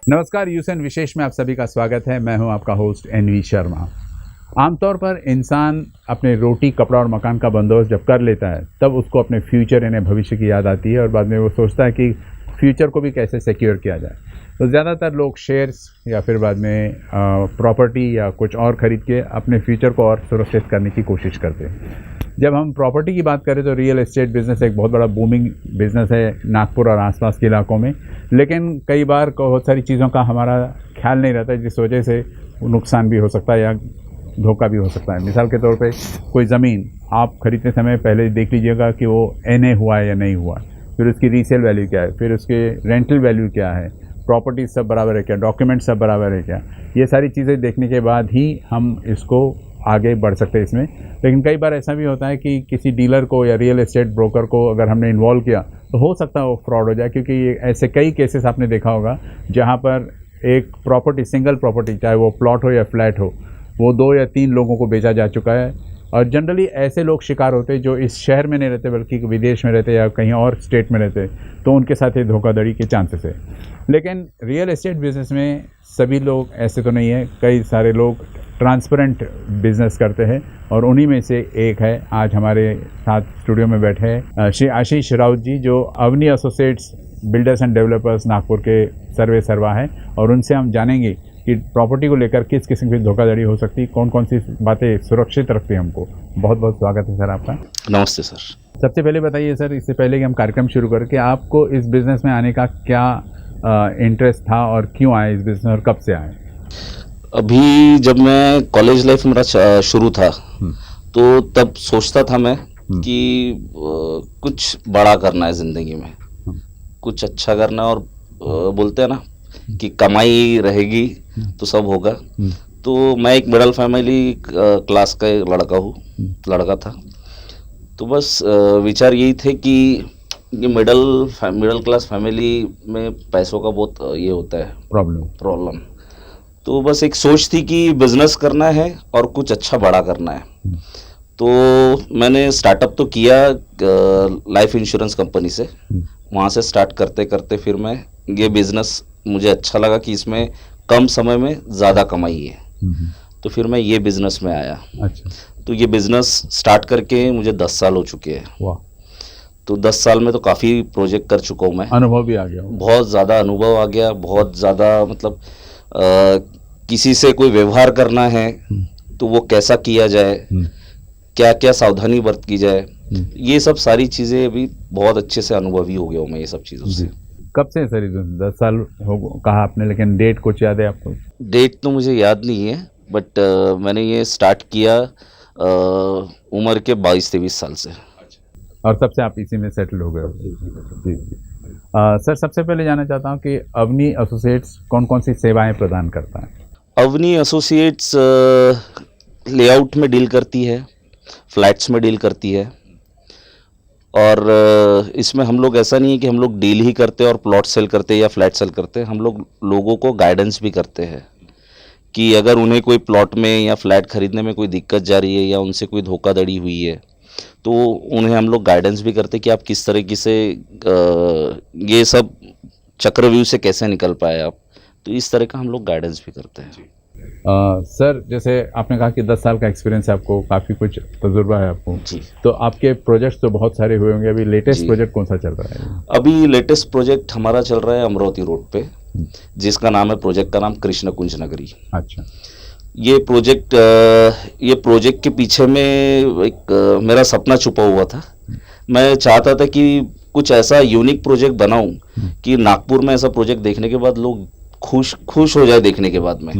नमस्कार, यूएसएन विशेष में आप सभी का स्वागत है। मैं हूं आपका होस्ट एनवी शर्मा। आमतौर पर इंसान अपने रोटी, कपड़ा और मकान का बंदोबस्त जब कर लेता है तब उसको अपने फ्यूचर यानी भविष्य की याद आती है और बाद में वो सोचता है कि फ्यूचर को भी कैसे सिक्योर किया जाए। तो ज़्यादातर लोग शेयर्स या फिर बाद में प्रॉपर्टी या कुछ और ख़रीद के अपने फ्यूचर को और सुरक्षित करने की कोशिश करते हैं। जब हम प्रॉपर्टी की बात करें तो रियल एस्टेट बिज़नेस एक बहुत बड़ा बूमिंग बिज़नेस है नागपुर और आसपास के इलाकों में, लेकिन कई बार बहुत सारी चीज़ों का हमारा ख्याल नहीं रहता, जिस वजह से नुकसान भी हो सकता है या धोखा भी हो सकता है। मिसाल के तौर पे कोई ज़मीन आप खरीदते समय पहले देख लीजिएगा कि वो एनए हुआ है या नहीं हुआ, फिर उसकी रीसेल वैल्यू क्या है, फिर उसके रेंटल वैल्यू क्या है, प्रॉपर्टी सब बराबर है क्या, डॉक्यूमेंट सब बराबर है क्या। ये सारी चीज़ें देखने के बाद ही हम इसको आगे बढ़ सकते हैं इसमें। लेकिन कई बार ऐसा भी होता है कि किसी डीलर को या रियल एस्टेट ब्रोकर को अगर हमने इन्वॉल्व किया तो हो सकता है वो फ्रॉड हो जाए, क्योंकि ये ऐसे कई केसेस आपने देखा होगा जहाँ पर एक प्रॉपर्टी, सिंगल प्रॉपर्टी, चाहे वो प्लॉट हो या फ्लैट हो, वो 2 या 3 लोगों को बेचा जा चुका है। और जनरली ऐसे लोग शिकार होते हैं जो इस शहर में नहीं रहते बल्कि विदेश में रहते या कहीं और स्टेट में रहते, तो उनके साथ ये धोखाधड़ी के चांसेस है। लेकिन रियल एस्टेट बिज़नेस में सभी लोग ऐसे तो नहीं है, कई सारे लोग ट्रांसपेरेंट बिजनेस करते हैं और उन्हीं में से एक है आज हमारे साथ स्टूडियो में बैठे हैं श्री आशीष राउत जी, जो Avani associates builders and developers Nagpur के सर्वे सर्वा है। और उनसे हम जानेंगे कि प्रॉपर्टी को लेकर किस किस्म की धोखाधड़ी हो सकती है, कौन कौन सी बातें सुरक्षित रखती है हमको। बहुत बहुत स्वागत है सर आपका। नमस्ते सर। सबसे पहले बताइए सर, इससे पहले कि हम कार्यक्रम शुरू करें, कि आपको इस बिज़नेस में आने का क्या इंटरेस्ट था और क्यों आए इस बिज़नेस और कब से आए? अभी जब मैं कॉलेज लाइफ मेरा शुरू था तो तब सोचता था मैं कि कुछ बड़ा करना है ज़िंदगी में, कुछ अच्छा करना है। और बोलते हैं ना कि कमाई रहेगी तो सब होगा। तो मैं एक मिडिल फैमिली क्लास का लड़का था। तो बस विचार यही थे कि ये मिडिल क्लास फैमिली में पैसों का बहुत ये होता है प्रॉब्लम। तो बस एक सोच थी कि बिज़नेस करना है और कुछ अच्छा बड़ा करना है। तो मैंने स्टार्टअप तो किया लाइफ इंश्योरेंस कंपनी से। वहाँ से स्टार्ट करते करते फिर मैं ये बिज़नेस, मुझे अच्छा लगा कि इसमें कम समय में ज़्यादा कमाई है, तो फिर मैं ये बिज़नेस में आया। अच्छा। तो ये बिज़नेस स्टार्ट करके मुझे 10 साल हो चुके हैं। वाह। तो 10 साल में तो काफ़ी प्रोजेक्ट कर चुका हूँ मैं। अनुभव भी आ गया, बहुत ज़्यादा अनुभव आ गया, बहुत ज़्यादा मतलब किसी से कोई व्यवहार करना है तो वो कैसा किया जाए, क्या क्या सावधानी बरत की जाए, ये सब सारी चीज़ें अभी बहुत अच्छे से अनुभवी हो गया हूँ मैं ये सब चीज़ों से। कब से सर? 10 साल हो कहा आपने, लेकिन डेट कुछ याद है आपको? डेट तो मुझे याद नहीं है, बट मैंने ये स्टार्ट किया उम्र के 22-23 साल से। और तब से आप इसी में सेटल हो गए? जी। सर, सबसे पहले जानना चाहता हूँ कि अवनी एसोसिएट्स कौन कौन सी सेवाएं प्रदान करता है? अवनी एसोसिएट्स लेआउट में डील करती है, फ्लैट्स में डील करती है। और इसमें हम लोग, ऐसा नहीं है कि हम लोग डील ही करते हैं और प्लॉट सेल करते हैं या फ्लैट सेल करते हैं। हम लोग लोगों को गाइडेंस भी करते हैं कि अगर उन्हें कोई प्लॉट में या फ्लैट खरीदने में कोई दिक्कत जा रही है या उनसे कोई धोखाधड़ी हुई है तो उन्हें हम लोग गाइडेंस भी करते हैं कि आप किस तरीके से ये सब चक्रव्यूह से कैसे निकल पाए आप। तो इस तरह का हम लोग गाइडेंस भी करते हैं। सर, जैसे आपने कहा कि 10 साल का एक्सपीरियंस है आपको, काफ़ी कुछ तजुर्बा है आपको जी। तो आपके प्रोजेक्ट्स तो बहुत सारे हुए होंगे। अभी लेटेस्ट प्रोजेक्ट कौन सा चल रहा है? अभी लेटेस्ट प्रोजेक्ट हमारा चल रहा है अमरावती रोड पे, जिसका नाम है, प्रोजेक्ट का नाम कृष्ण कुंज नगरी। अच्छा। ये प्रोजेक्ट के पीछे में एक मेरा सपना छुपा हुआ था। मैं चाहता था कि कुछ ऐसा यूनिक प्रोजेक्ट बनाऊं कि नागपुर में ऐसा प्रोजेक्ट देखने के बाद लोग खुश हो जाए देखने के बाद में।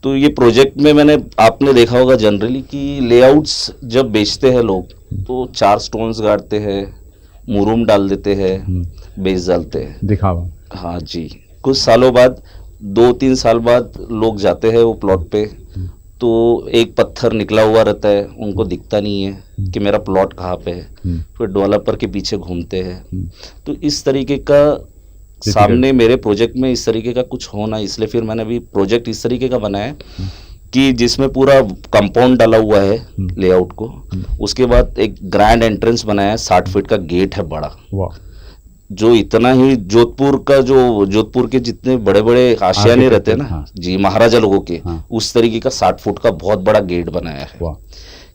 तो ये प्रोजेक्ट में आपने देखा होगा जनरली कि लेआउट्स जब बेचते हैं लोग तो 4 स्टोन्स गाड़ते हैं, मुरूम डाल देते हैं, बेच डालते हैं, दिखावा। हाँ जी। कुछ सालों बाद, 2-3 साल बाद लोग जाते हैं वो प्लॉट पे तो एक पत्थर निकला हुआ रहता है, उनको दिखता नहीं है कि मेरा प्लॉट कहाँ पे है। फिर डेवलपर के पीछे घूमते हैं। तो इस तरीके का सामने मेरे प्रोजेक्ट में इस तरीके का कुछ होना, इसलिए फिर मैंने अभी प्रोजेक्ट इस तरीके का बनाया कि जिसमें पूरा कंपाउंड डाला हुआ है लेआउट को, उसके बाद एक ग्रैंड एंट्रेंस बनाया है, 60 फीट का गेट है बड़ा, वाह, जो इतना ही जोधपुर के जितने बड़े बड़े आशियाने रहते हैं ना, हाँ। जी, महाराजा लोगों के, हाँ। उस तरीके का 60 फुट का बहुत बड़ा गेट बनाया है वाह,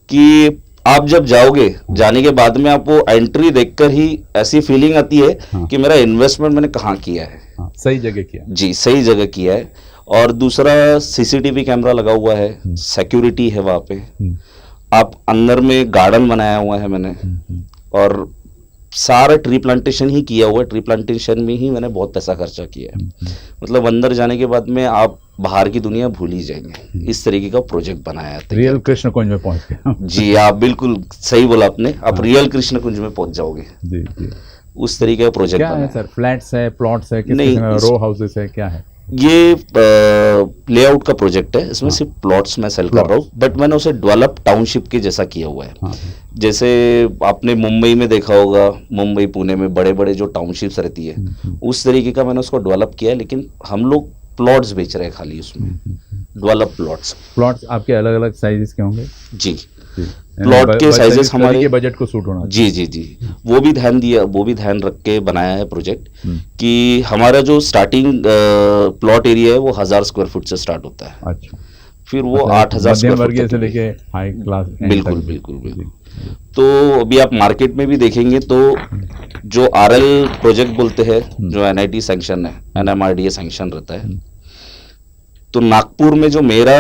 कि आप जब जाओगे, जाने के बाद में आप वो एंट्री देखकर ही ऐसी फीलिंग आती है हाँ। कि मेरा इन्वेस्टमेंट मैंने कहाँ किया है। हाँ, सही जगह किया। जी, सही जगह किया है। और दूसरा, सीसीटीवी कैमरा लगा हुआ है, सिक्योरिटी है वहाँ पे। आप अंदर में गार्डन बनाया हुआ है मैंने, और सारा ट्री प्लांटेशन ही किया हुआ है। ट्री प्लांटेशन में ही मैंने बहुत पैसा खर्चा किया है। मतलब अंदर जाने के बाद में आप बाहर की दुनिया भूल ही जाएंगे। इस तरीके का प्रोजेक्ट बनाया है। रियल कृष्ण कुंज में पहुंच गए। जी, आप बिल्कुल सही बोला आपने, आप रियल कृष्ण कुंज में पहुंच जाओगे। जी जी। उस तरीके का प्रोजेक्ट क्या है बनाया सर, फ्लैट्स है, प्लॉट्स है, किस नहीं, किस्म का, रो हाउसेस है, क्या है? ये लेआउट का प्रोजेक्ट है। इसमें सिर्फ प्लॉट्स में सेल कर रहा हूँ, बट मैंने उसे डेवलप टाउनशिप के जैसा किया हुआ है। हाँ, जैसे आपने मुंबई में देखा होगा, मुंबई पुणे में बड़े बड़े जो टाउनशिप्स रहती है, उस तरीके का मैंने उसको डेवलप किया है। लेकिन हम लोग प्लॉट्स बेच रहे हैं खाली उसमें, डेवलप प्लॉट्स। प्लॉट्स आपके अलग अलग साइजेस के होंगे? जी, यानी प्लॉट के सभी साइजेस हमारे के बजट को सूट होना। जी जी जी, वो भी ध्यान रख के बनाया है प्रोजेक्ट कि हमारा जो स्टार्टिंग प्लॉट एरिया है वो 1000 स्क्वायर फुट से स्टार्ट होता है। अच्छा, फिर वो 8000 स्क्वायर फुट वर्गीय तक से भी। लेके हाई क्लास। बिल्कुल बिल्कुल बिल्कुल। तो अभी आप मार्केट में भी देखेंगे तो जो आरएल प्रोजेक्ट बोलते हैं, जो एनआईटी सैंक्शन है, एनएमआरडीए सैंक्शन रहता है, तो नागपुर में जो मेरा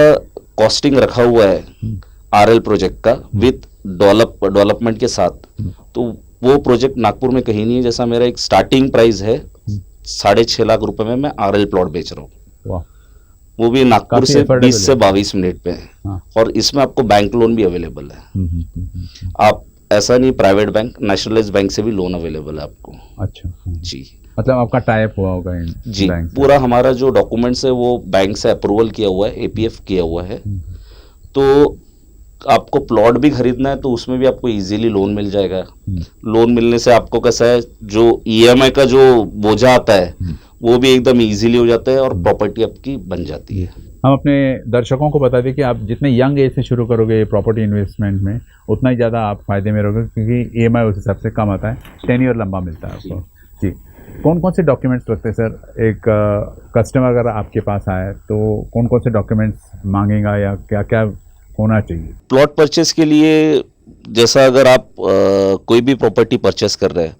कॉस्टिंग रखा हुआ है आरएल प्रोजेक्ट का विथ डेवलपमेंट के साथ, तो वो प्रोजेक्ट नागपुर में कहीं नहीं है। जैसा मेरा एक स्टार्टिंग प्राइस है 6.5 लाख रुपए में मैं आरएल प्लॉट बेच रहा हूँ। वाह, वो भी नागपुर काफी से affordable 20 से 22 मिनट पे है। हाँ। और इसमें आपको बैंक लोन भी अवेलेबल है। आप ऐसा नहीं, प्राइवेट बैंक, नेशनलाइज्ड बैंक से भी लोन अवेलेबल है आपको। अच्छा, जी मतलब आपका टाइप हुआ होगा इन जी, बैंक से? पूरा हमारा जो डॉक्यूमेंट्स है वो बैंक से अप्रूवल किया हुआ है, एपीएफ किया हुआ है। तो आपको प्लॉट भी खरीदना है तो उसमें भी आपको इजीली लोन मिल जाएगा। लोन मिलने से आपको कैसा है, जो ईएमआई का जो बोझा आता है वो भी एकदम इजीली हो जाता है और प्रॉपर्टी आपकी बन जाती है। हम अपने दर्शकों को बता दें कि आप जितने यंग एज से शुरू करोगे प्रॉपर्टी इन्वेस्टमेंट में, उतना ही ज़्यादा आप फायदे में रहोगे, क्योंकि ईएमआई उस हिसाब से कम आता है, टेन्योर लंबा मिलता है आपको। जी, कौन कौन से डॉक्यूमेंट्स लगते हैं सर? एक कस्टमर अगर आपके पास आए तो कौन कौन से डॉक्यूमेंट्स मांगेगा या क्या क्या होना चाहिए? प्लॉट परचेस के लिए, जैसा अगर आप कोई भी प्रॉपर्टी परचेस कर रहे हैं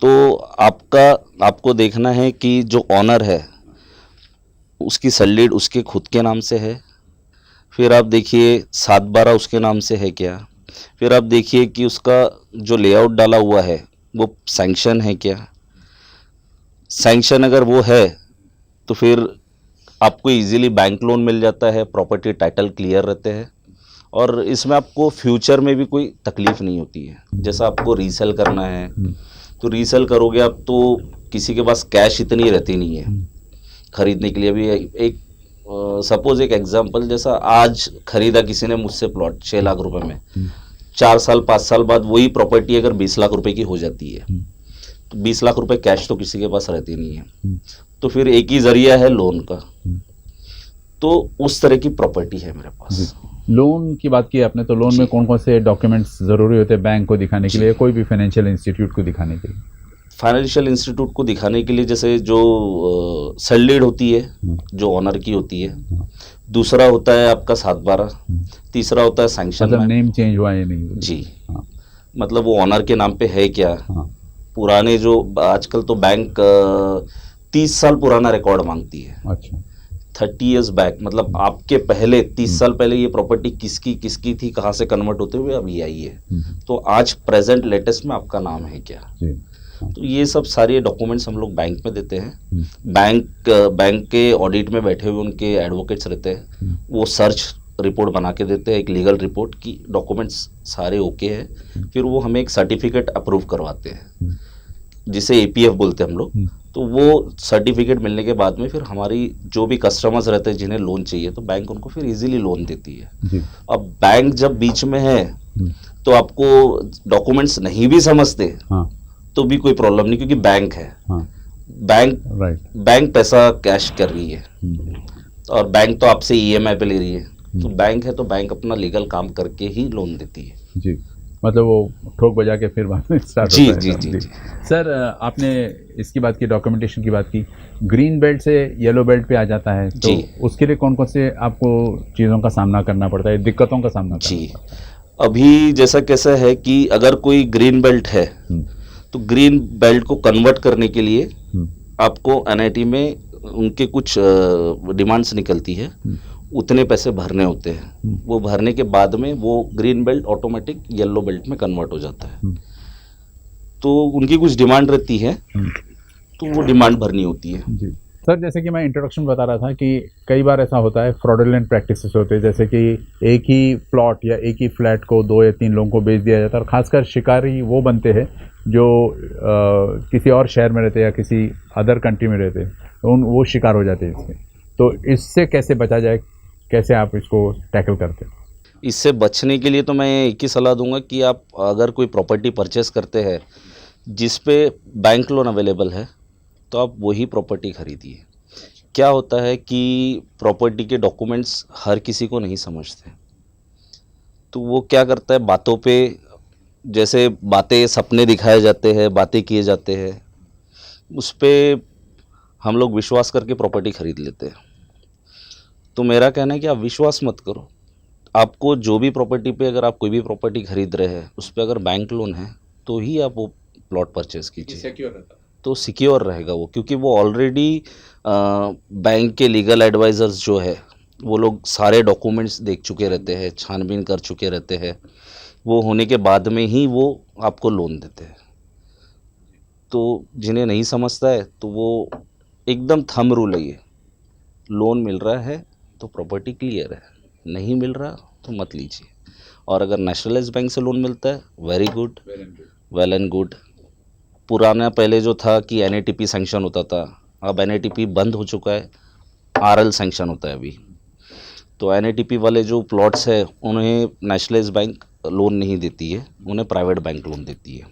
तो आपको देखना है कि जो ऑनर है उसकी सलीड उसके खुद के नाम से है। फिर आप देखिए 7/12 उसके नाम से है क्या। फिर आप देखिए कि उसका जो लेआउट डाला हुआ है वो सैंक्शन है क्या। सैंक्शन अगर वो है तो फिर आपको इजीली बैंक लोन मिल जाता है, प्रॉपर्टी टाइटल क्लियर रहते हैं, और इसमें आपको फ्यूचर में भी कोई तकलीफ नहीं होती है। जैसा आपको रीसेल करना है तो रीसेल करोगे आप, तो किसी के पास कैश इतनी रहती नहीं है खरीदने के लिए। अभी एक सपोज एक एग्जांपल, जैसा आज खरीदा किसी ने मुझसे प्लॉट 6 लाख रुपए में, 4 साल 5 साल बाद वही प्रॉपर्टी अगर 20 लाख रुपए की हो जाती है, तो 20 लाख रुपए कैश तो किसी के पास रहती नहीं है। तो फिर एक ही जरिया है लोन का। तो उस तरह की प्रॉपर्टी है मेरे पास। लोन की बात की आपने, तो लोन में कौन कौन से डॉक्यूमेंट्स ज़रूरी होते हैं बैंक को दिखाने के लिए, कोई भी फाइनेंशियल इंस्टीट्यूट को दिखाने के लिए? फाइनेंशियल इंस्टीट्यूट को दिखाने के लिए जैसे जो सैलरीड होती है, जो ऑनर की होती है, दूसरा होता है आपका 7/12, तीसरा होता है सैंक्शन। मतलब नेम चेंज हुआ है नहीं? जी, हाँ। मतलब वो ऑनर के नाम पे है क्या। हाँ। पुराने जो आजकल तो बैंक 30 साल पुराना रिकॉर्ड मांगती है। अच्छा, 30 ईयर्स बैक, मतलब आपके पहले 30 साल पहले ये प्रॉपर्टी किसकी थी, कहाँ से कन्वर्ट होते हुए अभी आई है, तो आज प्रेजेंट लेटेस्ट में आपका नाम है क्या। जी। तो ये सब सारे डॉक्यूमेंट्स हम लोग बैंक में देते हैं। बैंक के ऑडिट में बैठे हुए उनके एडवोकेट्स रहते हैं, वो सर्च रिपोर्ट बना के देते हैं, एक लीगल रिपोर्ट की डॉक्यूमेंट्स सारे ओके हैं। फिर वो हमें एक सर्टिफिकेट अप्रूव करवाते हैं, जिसे एपीएफ बोलते हैं हम लोग। तो वो सर्टिफिकेट मिलने के बाद में फिर हमारी जो भी कस्टमर्स रहते हैं जिन्हें लोन चाहिए, तो बैंक उनको फिर इजीली लोन देती है। जी। अब बैंक जब बीच में है तो आपको डॉक्यूमेंट्स नहीं भी समझते, हाँ। तो भी कोई प्रॉब्लम नहीं, क्योंकि बैंक है। हाँ। बैंक पैसा कैश कर रही है, और बैंक तो आपसे ईएमआई पे ले रही है। तो बैंक है तो बैंक अपना लीगल काम करके ही लोन देती है। जी, मतलब वो ठोक बजा के फिर बाद में स्टार्ट जी होता है जी काम। जी जी। सर आपने इसकी बात की, डॉक्यूमेंटेशन की बात की, ग्रीन बेल्ट से येलो बेल्ट पे आ जाता है तो जी। उसके लिए कौन कौन से आपको चीज़ों का सामना करना पड़ता है, दिक्कतों का सामना करना जी, पड़ता अभी जैसा कैसा है कि अगर कोई ग्रीन बेल्ट है है? तो ग्रीन बेल्ट को कन्वर्ट करने के लिए हम्म, आपको एनआईटी में उनके कुछ डिमांड्स निकलती है, उतने पैसे भरने होते हैं। वो भरने के बाद में वो green belt automatic yellow belt में कन्वर्ट हो जाता है। तो उनकी कुछ डिमांड रहती है, तो वो डिमांड भरनी होती है। जी सर, जैसे कि मैं इंट्रोडक्शन बता रहा था कि कई बार ऐसा होता है, फ्रॉडुलेंट प्रैक्टिसेस होते हैं, जैसे कि एक ही प्लॉट या एक ही फ्लैट को 2 या 3 लोगों को बेच दिया जाता है, और ख़ासकर शिकारी वो बनते हैं जो किसी और शहर में रहते हैं या किसी अदर कंट्री में रहते हैं, तो वो शिकार हो जाते हैं इससे। तो इससे कैसे बचा जाए, कैसे आप इसको टैकल करते हैं? इससे बचने के लिए तो मैं एक ही सलाह दूंगा कि आप अगर कोई प्रॉपर्टी परचेस करते हैं जिस पे बैंक लोन अवेलेबल है तो आप वही प्रॉपर्टी खरीदिए। क्या होता है कि प्रॉपर्टी के डॉक्यूमेंट्स हर किसी को नहीं समझते, तो वो क्या करता है, बातों पे जैसे बातें सपने दिखाए जाते हैं, बातें किए जाते हैं, उस पे हम लोग विश्वास करके प्रॉपर्टी खरीद लेते हैं। तो मेरा कहना है कि आप विश्वास मत करो। आपको जो भी प्रॉपर्टी पे, अगर आप कोई भी प्रॉपर्टी खरीद रहे हैं उस पर अगर बैंक लोन है तो ही आप वो प्लॉट परचेज कीजिए, सिक्योर रहता है। तो सिक्योर रहेगा वो, क्योंकि वो ऑलरेडी बैंक के लीगल एडवाइज़र्स जो है वो लोग सारे डॉक्यूमेंट्स देख चुके रहते हैं, छानबीन कर चुके रहते हैं, वो होने के बाद में ही वो आपको लोन देते हैं। तो जिन्हें नहीं समझता है तो वो एकदम थंब रूल है ये, लोन मिल रहा है तो प्रॉपर्टी क्लियर है, नहीं मिल रहा तो मत लीजिए। और अगर नेशनलाइज बैंक से लोन मिलता है very good, well and good. पुराना पहले जो था कि एनएटीपी सैंक्शन होता था, अब एनएटीपी बंद हो चुका है, आरएल सैंक्शन होता है अभी। तो एनएटीपी वाले जो प्लॉट्स है उन्हें नेशनलाइज बैंक लोन नहीं देती है, उन्हें प्राइवेट बैंक लोन देती है।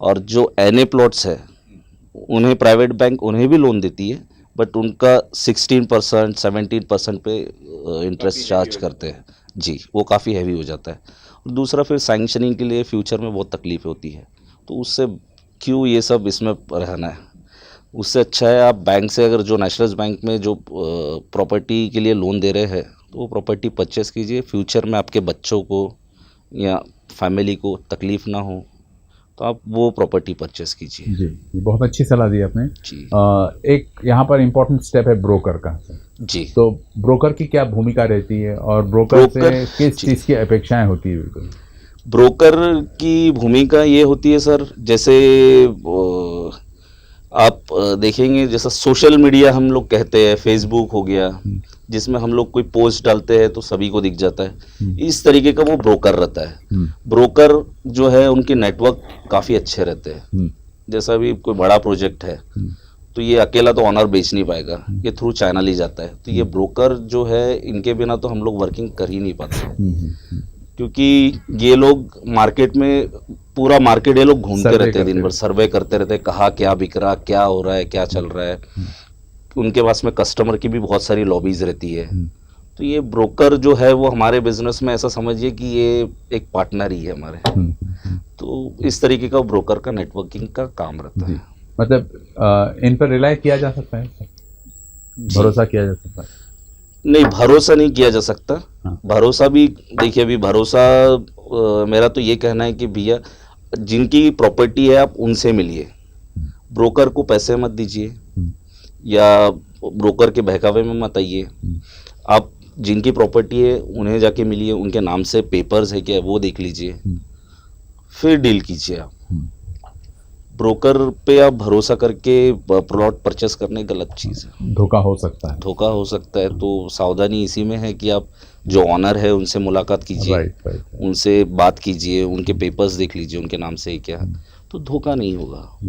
और जो एनए प्लॉट्स है उन्हें प्राइवेट बैंक उन्हें भी लोन देती है, बट उनका 16% 17% पे इंटरेस्ट चार्ज करते हैं। जी, वो काफ़ी हैवी हो जाता है। और दूसरा फिर सैंक्शनिंग के लिए फ्यूचर में बहुत तकलीफ होती है, तो उससे क्यों ये सब इसमें रहना है। उससे अच्छा है आप बैंक से, अगर जो नेशनलाइज बैंक में जो प्रॉपर्टी के लिए लोन दे रहे हैं तो वो प्रॉपर्टी परचेस कीजिए। फ्यूचर में आपके बच्चों को या फैमिली को तकलीफ़ ना हो तो आप वो प्रॉपर्टी परचेस कीजिए। जी, बहुत अच्छी सलाह दी आपने। जी एक यहाँ पर इम्पोर्टेंट स्टेप है ब्रोकर का। जी। तो ब्रोकर की क्या भूमिका रहती है और ब्रोकर से किस जी। चीज़ की अपेक्षाएं होती है? बिल्कुल ब्रोकर की भूमिका ये होती है सर, जैसे आप देखेंगे जैसा सोशल मीडिया हम लोग कहते हैं, फेसबुक हो गया, जिसमें हम लोग कोई पोस्ट डालते हैं तो सभी को दिख जाता है, इस तरीके का वो ब्रोकर रहता है। ब्रोकर जो है उनके नेटवर्क काफ़ी अच्छे रहते हैं। जैसा भी कोई बड़ा प्रोजेक्ट है तो ये अकेला तो ऑनर बेच नहीं पाएगा, ये थ्रू चैनल ही जाता है। तो ये ब्रोकर जो है, इनके बिना तो हम लोग वर्किंग कर ही नहीं पाते, क्योंकि ये लोग मार्केट में, पूरा मार्केट ये लोग घूमते रहते हैं, दिन भर सर्वे करते रहते हैं, कहाँ क्या बिक रहा, क्या हो रहा है, क्या चल रहा है। उनके पास में कस्टमर की भी बहुत सारी लॉबीज रहती है। तो ये ब्रोकर जो है वो हमारे बिजनेस में ऐसा समझिए कि ये एक पार्टनर ही है हमारे। तो इस तरीके का ब्रोकर का नेटवर्किंग का काम रहता है। मतलब इन पर रिलाय किया जा सकता है, भरोसा किया जा सकता है? नहीं, भरोसा नहीं किया जा सकता। भरोसा भी देखिए, अभी भरोसा मेरा तो ये कहना है कि भैया जिनकी प्रॉपर्टी है आप उनसे मिलिए, ब्रोकर को पैसे मत दीजिए या ब्रोकर के बहकावे में मत आइए। आप जिनकी प्रॉपर्टी है उन्हें जाके मिलिए, उनके नाम से पेपर्स है क्या वो देख लीजिए, फिर डील कीजिए। आप ब्रोकर पे आप भरोसा करके प्लॉट परचेस करने गलत चीज़ है, धोखा हो सकता है। धोखा हो सकता है। तो सावधानी इसी में है कि आप जो ऑनर है उनसे मुलाकात कीजिए, उनसे बात कीजिए, उनके पेपर्स देख लीजिए, उनके नाम से क्या, तो धोखा नहीं होगा।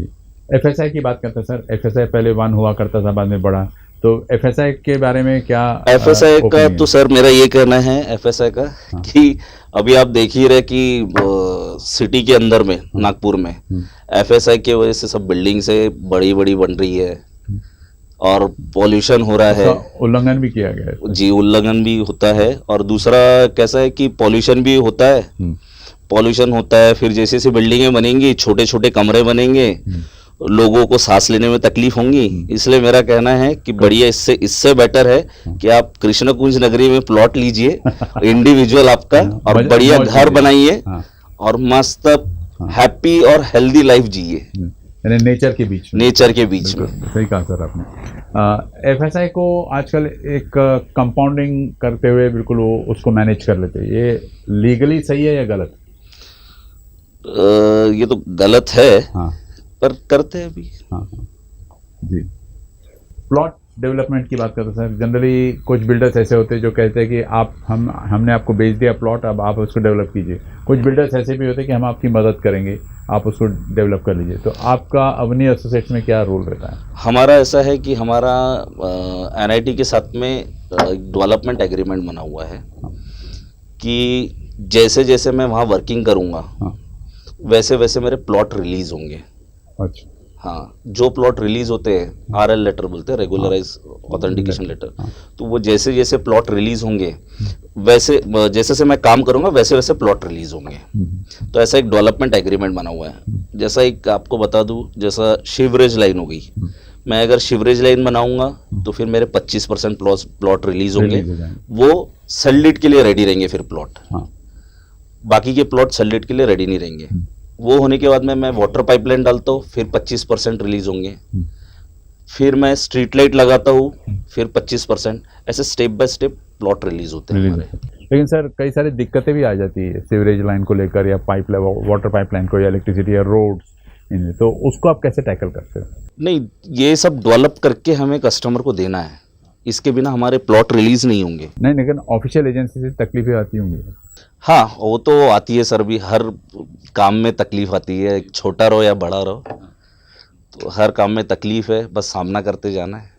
एफएसआई की बात करते हैं सर, एफएसआई पहले 1 हुआ करता था, बाद में बढ़ा, तो एफएसआई के बारे में क्या? एफएसआई का तो सर मेरा ये कहना है एफएसआई का कि अभी आप देख ही रहे कि सिटी के अंदर में, नागपुर में एफएसआई की वजह से सब बिल्डिंग से बड़ी बड़ी बन रही है और पॉल्यूशन हो रहा है। उसका उल्लंघन भी किया गया है। जी, उल्लंघन भी होता है। और दूसरा कैसा है कि पॉल्यूशन भी होता है, पॉल्यूशन होता है, फिर जैसे जैसे बिल्डिंगें बनेंगी, छोटे छोटे कमरे बनेंगे, लोगों को सांस लेने में तकलीफ होंगी। इसलिए मेरा कहना है कि बढ़िया, इससे बेटर है कि आप कृष्ण कुंज नगरी में प्लॉट लीजिए इंडिविजुअल आपका, और बढ़िया घर बनाइए और मस्त हैप्पी और हेल्दी लाइफ जिए, नेचर के बीच में। नेचर के बीच में। सही कहा सर आपने। एफएसआई को आजकल एक कंपाउंडिंग करते हुए बिल्कुल वो उसको मैनेज कर लेते हैं, ये लीगली सही है या गलत? ये तो गलत है। हाँ, पर करते हैं अभी। हाँ जी। प्लॉट डेवलपमेंट की बात करते हैं सर, जनरली कुछ बिल्डर्स ऐसे होते हैं जो कहते हैं कि आप हमने आपको बेच दिया प्लॉट, अब आप उसको डेवलप कीजिए। कुछ बिल्डर्स ऐसे भी होते हैं कि हम आपकी मदद करेंगे, आप उसको डेवलप कर लीजिए। तो आपका अवनी एसोसिएशन में क्या रोल रहता है? हमारा ऐसा है कि हमारा एनआईटी के साथ में एक डेवलपमेंट एग्रीमेंट बना हुआ है कि जैसे जैसे मैं वहाँ वर्किंग करूँगा वैसे वैसे मेरे प्लॉट रिलीज होंगे। अच्छा। हाँ, जो प्लॉट रिलीज होते हैं आरएल लेटर बोलते हैं, रेगुलराइज ऑथेंटिकेशन लेटर, तो वो जैसे जैसे प्लॉट रिलीज होंगे वैसे जैसे जैसे मैं काम करूंगा वैसे वैसे प्लॉट रिलीज होंगे। तो ऐसा एक डेवलपमेंट एग्रीमेंट बना हुआ है। जैसा एक आपको बता दूं, जैसा शिवरेज लाइन हो गई, मैं अगर शिवरेज लाइन बनाऊंगा तो फिर मेरे 25% प्लॉट रिलीज होंगे, वो सेल के लिए रेडी रहेंगे। फिर प्लॉट बाकी के प्लॉट सेल के लिए रेडी नहीं रहेंगे। वो होने के बाद में मैं वाटर पाइपलाइन डालता हूँ, फिर 25% रिलीज होंगे। फिर मैं स्ट्रीट लाइट लगाता हूँ, फिर 25%, ऐसे step by step plot release होते हैं। लेकिन सर कई सारी दिक्कतें भी आ जाती है सीवरेज लाइन को लेकर, या वाटर पाइपलाइन को, या इलेक्ट्रिसिटी या रोड्स, इनमें तो उसको आप कैसे टैकल करते हो? नहीं, ये सब डेवलप करके हमें कस्टमर को देना है, इसके बिना हमारे प्लॉट रिलीज नहीं होंगे। नहीं, लेकिन ऑफिशियल एजेंसी से तकलीफें आती होंगी। हाँ, वो तो आती है सर, भी हर काम में तकलीफ आती है, छोटा रहो या बड़ा रहो, तो हर काम में तकलीफ है, बस सामना करते जाना है।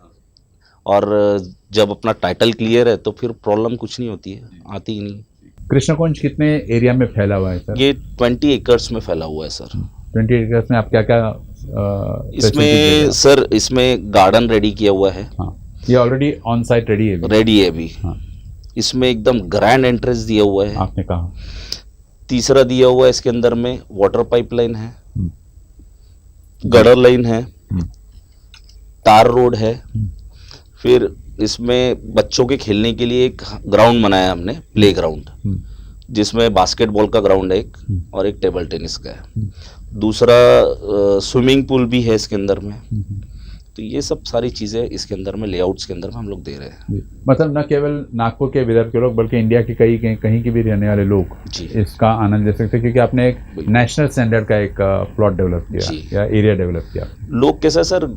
और जब अपना टाइटल क्लियर है तो फिर प्रॉब्लम कुछ नहीं होती है, आती ही नहीं। कृष्णकुंज कितने एरिया में फैला हुआ है सर? ये 20 एकर्स में फैला हुआ है सर। 20 एकर्स में आप क्या क्या इसमें सर, इसमें गार्डन रेडी किया हुआ है। हाँ, ये ऑलरेडी ऑन साइट रेडी है? रेडी है अभी। हाँ। इसमें एकदम ग्रैंड एंट्रेंस दिया हुआ है, आपने कहा। तीसरा दिया हुआ है, इसके अंदर में वाटर पाइपलाइन है, गटर लाइन है, तार रोड है। फिर इसमें बच्चों के खेलने के लिए एक ग्राउंड बनाया हमने, प्ले ग्राउंड, जिसमें बास्केटबॉल का ग्राउंड है एक, और एक टेबल टेनिस का है। दूसरा स्विमिंग पूल भी है इसके अंदर में। तो ये सब सारी चीज़ें इसके अंदर में, लेआउट्स के अंदर में हम लोग दे रहे हैं। मतलब न केवल नागपुर के विदर्भ के लोग, बल्कि इंडिया के कहीं की भी रहने वाले लोग इसका आनंद ले सकते हैं, क्योंकि आपने एक नेशनल स्टैंडर्ड का एक प्लॉट डेवलप किया या एरिया डेवलप किया। लोग कैसा सर,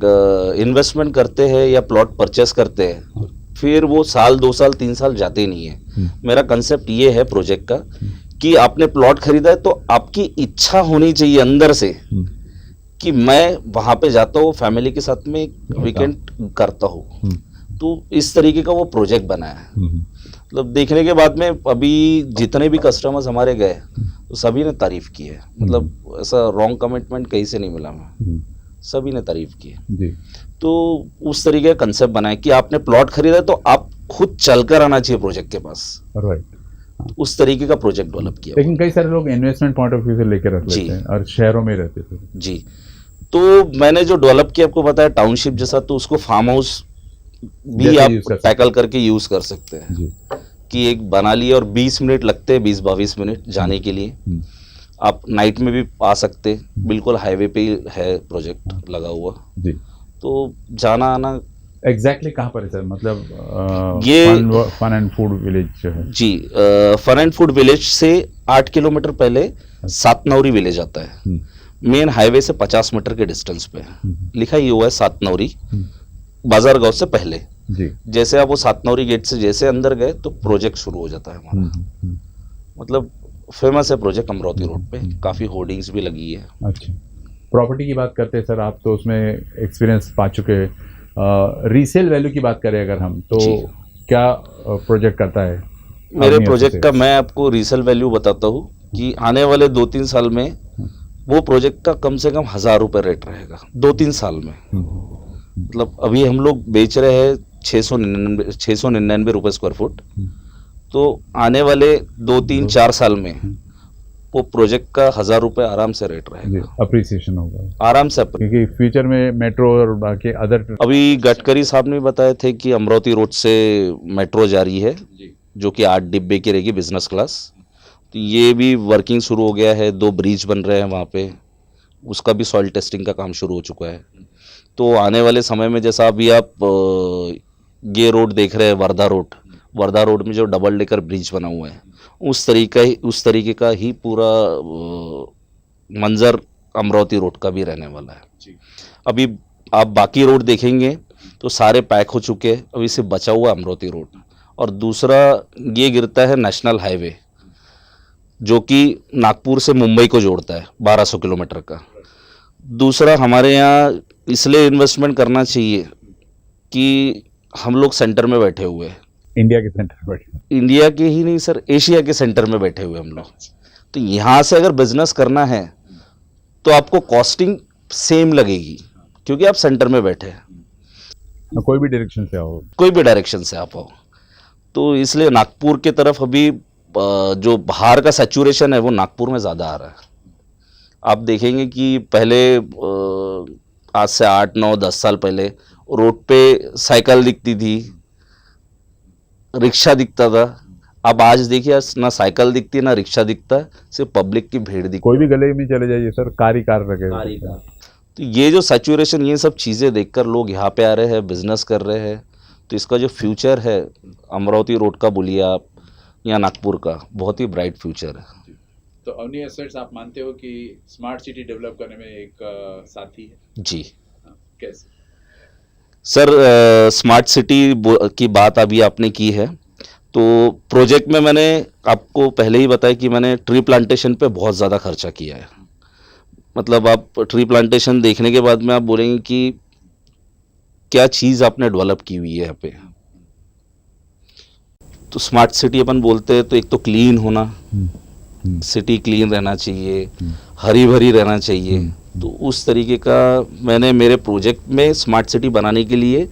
इन्वेस्टमेंट करते हैं या प्लॉट परचेस करते हैं, फिर वो साल 2 साल 3 साल जाते नहीं है। मेरा कंसेप्ट ये है प्रोजेक्ट का कि आपने प्लॉट खरीदा है तो आपकी इच्छा होनी चाहिए अंदर से कि मैं वहाँ पे जाता हूँ, फैमिली के साथ में वीकेंड करता हूँ। तो इस तरीके का वो प्रोजेक्ट बना है। मतलब देखने के बाद में अभी जितने भी कस्टमर्स हमारे गए तो सभी ने तारीफ की है। मतलब ऐसा रॉन्ग कमिटमेंट कहीं से नहीं मिला, मैं सभी ने तारीफ की है। तो उस तरीके का कंसेप्ट बना है कि आपने प्लॉट खरीदा तो आप खुद चलकर आना चाहिए प्रोजेक्ट के पास। उस तरीके का प्रोजेक्ट डेवलप किया। लेकिन कई सारे लोग इन्वेस्टमेंट पॉइंट ऑफ व्यू से लेकर रख लेते हैं और शहरों में रहते थे। जी, तो मैंने जो डेवलप किया आपको पता है टाउनशिप जैसा, तो उसको फार्म हाउस भी आप टैकल करके यूज कर सकते हैं। कि एक बना लिया और 20 मिनट लगते हैं, 20-22 मिनट जाने के लिए। आप नाइट में भी आ सकते, बिल्कुल हाईवे पे है प्रोजेक्ट लगा हुआ। जी, तो जाना आना एग्जैक्टली कहाँ पर है सर? मतलब ये फन एंड फूड विलेज जो है। जी, फन एंड फूड विलेज से 8 किलोमीटर पहले सातनौरी विलेज आता है। मेन हाईवे से 50 मीटर के डिस्टेंस पे है। लिखा ही हुआ है सातनौरी, बाजार गांव से पहले। जी, जैसे आप वो सातनौरी गेट से जैसे अंदर गए तो प्रोजेक्ट शुरू हो जाता है हमारा। मतलब फेमस है प्रोजेक्ट अमरावती रोड पे, काफी होर्डिंग्स भी लगी है। अच्छा, प्रॉपर्टी की बात करते हैं सर, आप तो उसमें एक्सपीरियंस पा चुके। रीसेल वैल्यू की बात करें अगर हम, तो क्या प्रोजेक्ट करता है मेरे प्रोजेक्ट का? मैं आपको रीसेल वैल्यू बताता हूँ कि आने वाले 2-3 साल में वो प्रोजेक्ट का कम से कम 1000 रुपये रेट रहेगा 2-3 साल में। मतलब अभी हम लोग बेच रहे हैं 699 रुपये स्क्वायर फुट। तो आने वाले 2-3-4 साल में वो प्रोजेक्ट का 1,000 रुपये आराम से रेट रहेगा, अप्रिसिएशन होगा आराम से। क्योंकि फ्यूचर में मेट्रो और बाकी अदर अभी गडकरी साहब ने बताए थे कि अमरावती रोड से मेट्रो जा रही है जो कि 8 डिब्बे की रहेगी बिजनेस क्लास। तो ये भी वर्किंग शुरू हो गया है, 2 ब्रिज बन रहे हैं वहाँ पे, उसका भी सॉइल टेस्टिंग का काम शुरू हो चुका है। तो आने वाले समय में जैसा अभी आप ये रोड देख रहे हैं वर्धा रोड में जो डबल डेकर ब्रिज बना हुआ है, उस तरीके का ही पूरा मंजर अमरावती रोड का भी रहने वाला है। अभी आप बाकी रोड देखेंगे तो सारे पैक हो चुके हैं, अभी सिर्फ बचा हुआ अमरावती रोड। और दूसरा ये गिरता है नेशनल हाईवे जो कि नागपुर से मुंबई को जोड़ता है, 1200 किलोमीटर का। दूसरा हमारे यहाँ इसलिए इन्वेस्टमेंट करना चाहिए कि हम लोग सेंटर में बैठे हुए हैं, इंडिया के सेंटर पर बैठे। इंडिया के ही नहीं सर, एशिया के सेंटर में बैठे हुए हम लोग। तो यहाँ से अगर बिजनेस करना है तो आपको कॉस्टिंग सेम लगेगी क्योंकि आप सेंटर में बैठे हैं। कोई भी डायरेक्शन से आओ, कोई भी डायरेक्शन से आप आओ। तो इसलिए नागपुर की तरफ अभी जो बाहर का सैचुरेशन है वो नागपुर में ज़्यादा आ रहा है। आप देखेंगे कि पहले आज से 8-9-10 साल पहले रोड पे साइकिल दिखती थी, रिक्शा दिखता था। अब आज देखिए ना साइकिल दिखती है ना रिक्शा दिखता है, सिर्फ पब्लिक की भीड़ दिखती कोई भी गले में चले जाइए सर, कार ही कार रखे। तो ये जो सैचुरेशन, ये सब चीज़ें देखकर लोग यहाँ पे आ रहे हैं, बिजनेस कर रहे हैं। तो इसका जो फ्यूचर है अमरावती रोड का बोलिए आप या नागपुर का, बहुत ही ब्राइट फ्यूचर है। तो अवनी एसेट्स आप मानते हो कि स्मार्ट सिटी डेवलप करने में एक साथी है? जी। कैसे सर, स्मार्ट सिटी की बात अभी आपने की है, तो प्रोजेक्ट में मैंने आपको पहले ही बताया कि मैंने ट्री प्लांटेशन पे बहुत ज़्यादा खर्चा किया है। मतलब आप ट्री प्लांटेशन देखने के बाद में आप बोलेंगे कि क्या चीज़ आपने डेवलप की हुई है यहाँ पे। तो स्मार्ट सिटी अपन बोलते हैं तो एक तो क्लीन होना, सिटी क्लीन रहना चाहिए, हरी भरी रहना चाहिए। तो उस तरीके का मैंने मेरे प्रोजेक्ट में स्मार्ट सिटी बनाने के लिए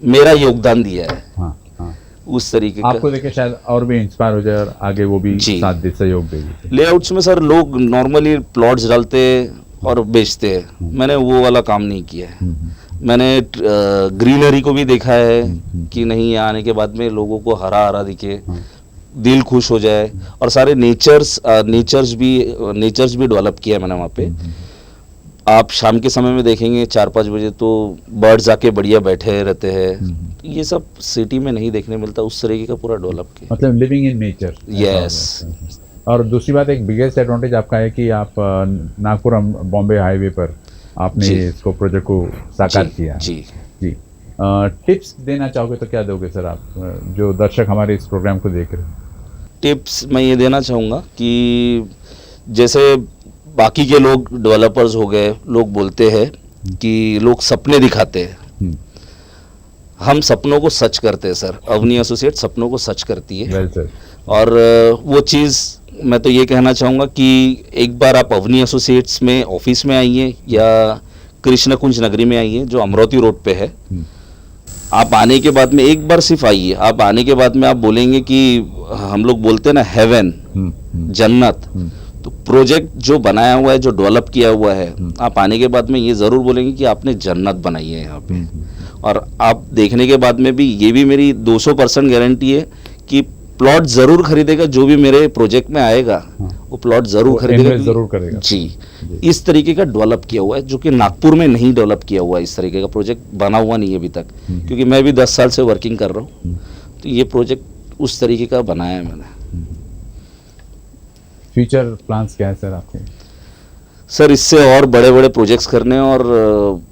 मेरा योगदान दिया है। हाँ, हाँ। उस तरीके का आपको देखे शायद और भी इंस्पायर हो जाए और आगे वो भी साथ दे, सहयोग देगी। लेआउट्स में सर लोग नॉर्मली प्लॉट्स डालते हैं और बेचते हैं, मैंने वो वाला काम नहीं किया है। मैंने ग्रीनरी को भी देखा है कि नहीं, यहाँ आने के बाद में लोगों को हरा हरा दिखे, दिल खुश हो जाए। और सारे नेचर्स भी डेवलप किया मैंने वहाँ पे। आप शाम के समय में देखेंगे 4-5 बजे तो बर्ड्स आके बढ़िया बैठे रहते हैं। ये सब सिटी में नहीं देखने मिलता, उस तरीके का पूरा डेवलप किया, मतलब लिविंग इन नेचर। यस। और दूसरी बात, एक बिगेस्ट एडवांटेज आपका है कि आप नागपुर बॉम्बे हाईवे पर आपने इसको प्रोजेक्ट को साकार किया। जी जी। टिप्स देना चाहोगे तो क्या दोगे सर आप, जो दर्शक हमारे इस प्रोग्राम को देख रहे हैं? टिप्स मैं ये देना चाहूँगा कि जैसे बाकी के लोग डेवलपर्स हो गए, लोग बोलते हैं कि लोग सपने दिखाते हैं, हम सपनों को सच करते हैं सर। अवनी एसोसिएट सपनों को सच करती है। Well sir. और वो चीज़ मैं तो ये कहना चाहूँगा कि एक बार आप अवनी एसोसिएट्स में ऑफिस में आइए या कृष्ण कुंज नगरी में आइए जो अमरावती रोड पे है। आप आने के बाद में एक बार सिर्फ आइए, आप आने के बाद में आप बोलेंगे कि हम लोग बोलते हैं ना हेवन, जन्नत। तो प्रोजेक्ट जो बनाया हुआ है, जो डेवलप किया हुआ है, आप आने के बाद में ये ज़रूर बोलेंगे कि आपने जन्नत बनाई है यहाँ पे। और आप देखने के बाद में भी ये भी मेरी 200% गारंटी है कि प्लॉट ज़रूर खरीदेगा, जो भी मेरे प्रोजेक्ट में आएगा वो प्लॉट ज़रूर खरीदेगा, ज़रूर करेगा। जी। इस तरीके का डेवलप किया हुआ है जो कि नागपुर में नहीं डेवलप किया हुआ है। इस तरीके का प्रोजेक्ट बना हुआ नहीं है अभी तक, क्योंकि मैं भी 10 साल से वर्किंग कर रहा हूँ। तो ये प्रोजेक्ट उस तरीके का बनाया है मैंने। फ्यूचर प्लान्स क्या है सर आपके? सर इससे और बड़े बड़े प्रोजेक्ट्स करने, और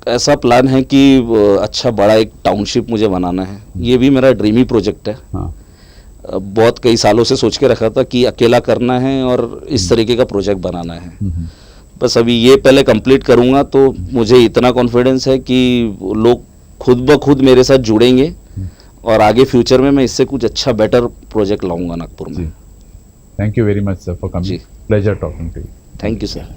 ऐसा प्लान है कि अच्छा बड़ा एक टाउनशिप मुझे बनाना है। ये भी मेरा ड्रीमी प्रोजेक्ट है। हाँ। बहुत कई सालों से सोच के रखा था कि अकेला करना है और इस तरीके का प्रोजेक्ट बनाना है। बस अभी ये पहले कंप्लीट करूँगा तो मुझे इतना कॉन्फिडेंस है कि लोग खुद ब खुद मेरे साथ जुड़ेंगे और आगे फ्यूचर में मैं इससे कुछ अच्छा बेटर प्रोजेक्ट लाऊंगा नागपुर में। Thank you very much sir for coming. Pleasure talking to you. Thank you sir.